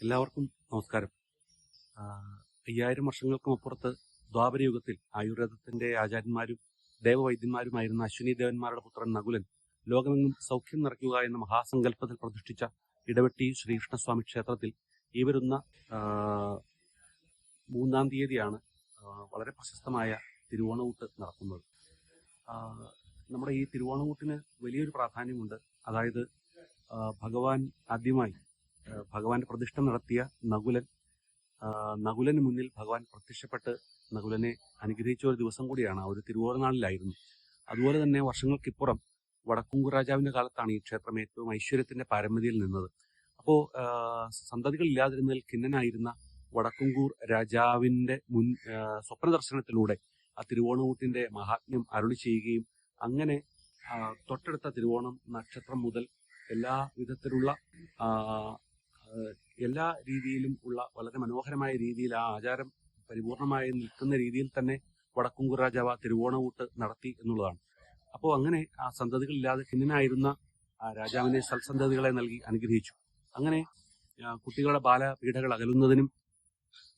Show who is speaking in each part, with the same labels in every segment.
Speaker 1: എല്ലാവർക്കും നമസ്കാരം. 5000 വർഷങ്ങൾക്കുമപ്പുറത്ത് ദ്വാപരയുഗത്തിൽ ആയുർവേദത്തിന്റെ ആചാര്യന്മാരും ദേവവൈദ്യന്മാരുമായിരുന്ന അശ്വിനി ദേവന്മാരുടെ പുത്രൻ നകുലൻ ലോകമെങ്ങും സൗഖ്യം നിറയ്ക്കുക എന്ന മഹാസങ്കല്പത്തിൽ പ്രതിഷ്ഠിച്ച ഇടവെട്ടി ശ്രീകൃഷ്ണസ്വാമി ക്ഷേത്രത്തിൽ ഈ വരുന്ന 3-ാം തീയതിയാണ് വളരെ പ്രശസ്തമായ തിരുവോണഊട്ട് നടക്കുന്നത്. നമ്മുടെ ഈ തിരുവോണഊട്ടിന് വലിയൊരു പ്രാധാന്യമുണ്ട്. അതായത് ഭഗവാൻ ആദ്യമായി ഭഗവാന്റെ പ്രതിഷ്ഠ നടത്തിയ നകുലന് മുന്നിൽ ഭഗവാൻ പ്രത്യക്ഷപ്പെട്ട് നകുലനെ അനുഗ്രഹിച്ച ഒരു ദിവസം കൂടിയാണ്. ആ ഒരു തിരുവോണനാളിലായിരുന്നു. അതുപോലെ തന്നെ വർഷങ്ങൾക്കിപ്പുറം വടക്കുംകൂർ രാജാവിന്റെ കാലത്താണ് ഈ ക്ഷേത്രം ഏറ്റവും ഐശ്വര്യത്തിന്റെ പാരമ്യതയിൽ നിന്നത്. അപ്പോൾ സന്തതികളില്ലാതിരുന്നതിൽ ഖിന്നനായിരുന്ന വടക്കുംകൂർ രാജാവിന്റെ സ്വപ്ന ദർശനത്തിലൂടെ ആ തിരുവോണഊട്ടിന്റെ മഹാത്മ്യം അരുളി ചെയ്യുകയും അങ്ങനെ തൊട്ടടുത്ത തിരുവോണം നക്ഷത്രം മുതൽ എല്ലാ വിധത്തിലുള്ള എല്ലാ രീതിയിലും ഉള്ള വളരെ മനോഹരമായ രീതിയിൽ ആ ആചാരം പരിപൂർണമായി നിൽക്കുന്ന രീതിയിൽ തന്നെ വടക്കുംകൂർ രാജാവ് ആ തിരുവോണഊട്ട് നടത്തി എന്നുള്ളതാണ്. അപ്പോൾ അങ്ങനെ ആ സന്തതികളില്ലാതെ ഖിന്നനായിരുന്ന ആ രാജാവിനെ സൽസന്തതികളെ നൽകി അനുഗ്രഹിച്ചു. അങ്ങനെ കുട്ടികളുടെ ബാലപീഠകൾ അകലുന്നതിനും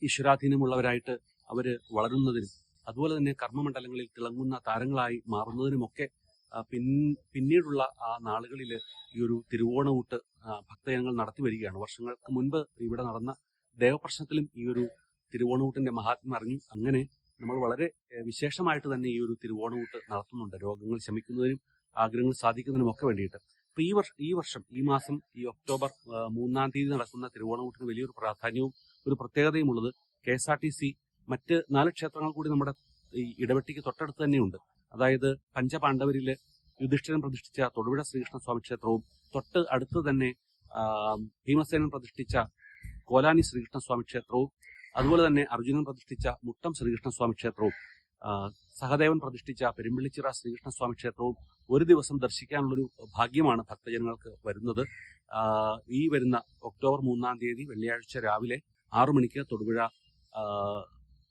Speaker 1: ഈശ്വരാധീനമുള്ളവരായിട്ട് അവര് വളരുന്നതിനും അതുപോലെ തന്നെ കർമ്മമണ്ഡലങ്ങളിൽ തിളങ്ങുന്ന താരങ്ങളായി മാറുന്നതിനുമൊക്കെ പിന്നീടുള്ള ആ നാളുകളിൽ ഈ ഒരു തിരുവോണഊട്ട് ഭക്തജനങ്ങൾ നടത്തി വരികയാണ്. വർഷങ്ങൾക്ക് മുൻപ് ഇവിടെ നടന്ന ദേവപ്രശ്നത്തിലും ഈ ഒരു തിരുവോണഊട്ടിന്റെ മഹാത്മ്യം അറിഞ്ഞു. അങ്ങനെ നമ്മൾ വളരെ വിശേഷമായിട്ട് തന്നെ ഈ ഒരു തിരുവോണഊട്ട് നടത്തുന്നുണ്ട്, രോഗങ്ങൾ ശമിക്കുന്നതിനും ആഗ്രഹങ്ങൾ സാധിക്കുന്നതിനും ഒക്കെ വേണ്ടിയിട്ട്. അപ്പൊ ഈ മാസം ഈ ഒക്ടോബർ 3-ാം തീയതി നടക്കുന്ന തിരുവോണഊട്ടിന് വലിയൊരു പ്രാധാന്യവും ഒരു പ്രത്യേകതയും ഉള്ളത് KSRTC മറ്റ് 4 ക്ഷേത്രങ്ങൾ കൂടി നമ്മുടെ ഈ ഇടവെട്ടിക്ക് തൊട്ടടുത്ത് തന്നെയുണ്ട്. അതായത് പഞ്ചപാണ്ഡവരില് യുധിഷ്ഠിരൻ പ്രതിഷ്ഠിച്ച തൊടുപുഴ ശ്രീകൃഷ്ണസ്വാമി ക്ഷേത്രവും തൊട്ട് അടുത്ത് തന്നെ ഭീമസേനൻ പ്രതിഷ്ഠിച്ച കോലാനി ശ്രീകൃഷ്ണസ്വാമി ക്ഷേത്രവും അതുപോലെ തന്നെ അർജുനൻ പ്രതിഷ്ഠിച്ച മുട്ടം ശ്രീകൃഷ്ണസ്വാമി ക്ഷേത്രവും സഹദേവൻ പ്രതിഷ്ഠിച്ച പെരുമ്പിള്ളിച്ചിറ ശ്രീകൃഷ്ണസ്വാമി ക്ഷേത്രവും ഒരു ദിവസം ദർശിക്കാനുള്ളൊരു ഭാഗ്യമാണ് ഭക്തജനങ്ങൾക്ക് വരുന്നത്. ഈ വരുന്ന ഒക്ടോബർ 3-ാം തീയതി വെള്ളിയാഴ്ച രാവിലെ 6 മണിക്ക് തൊടുപുഴ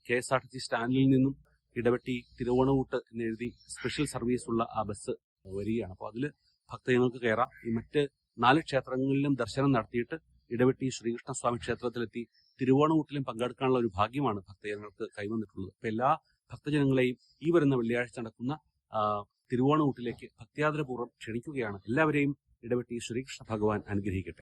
Speaker 1: KSRTC സ്റ്റാൻഡിൽ നിന്നും ഇടവെട്ടി തിരുവോണഊട്ട് എന്നെഴുതി സ്പെഷ്യൽ സർവീസ് ഉള്ള ആ ബസ് വരികയാണ്. അപ്പോൾ അതിൽ ഭക്തജനങ്ങൾക്ക് കയറാം. ഈ മറ്റ് 4 ക്ഷേത്രങ്ങളിലും ദർശനം നടത്തിയിട്ട് ഇടവെട്ടി ശ്രീകൃഷ്ണസ്വാമി ക്ഷേത്രത്തിലെത്തി തിരുവോണഊട്ടിലും പങ്കെടുക്കാനുള്ള ഒരു ഭാഗ്യമാണ് ഭക്തജനങ്ങൾക്ക് കൈവന്നിട്ടുള്ളത്. അപ്പൊ എല്ലാ ഭക്തജനങ്ങളെയും ഈ വരുന്ന വെള്ളിയാഴ്ച നടക്കുന്ന തിരുവോണഊട്ടിലേക്ക് ഭക്ത്യാദരപൂർവ്വം ക്ഷണിക്കുകയാണ്. എല്ലാവരെയും ഇടവെട്ടി ശ്രീകൃഷ്ണ ഭഗവാൻ അനുഗ്രഹിക്കട്ടെ.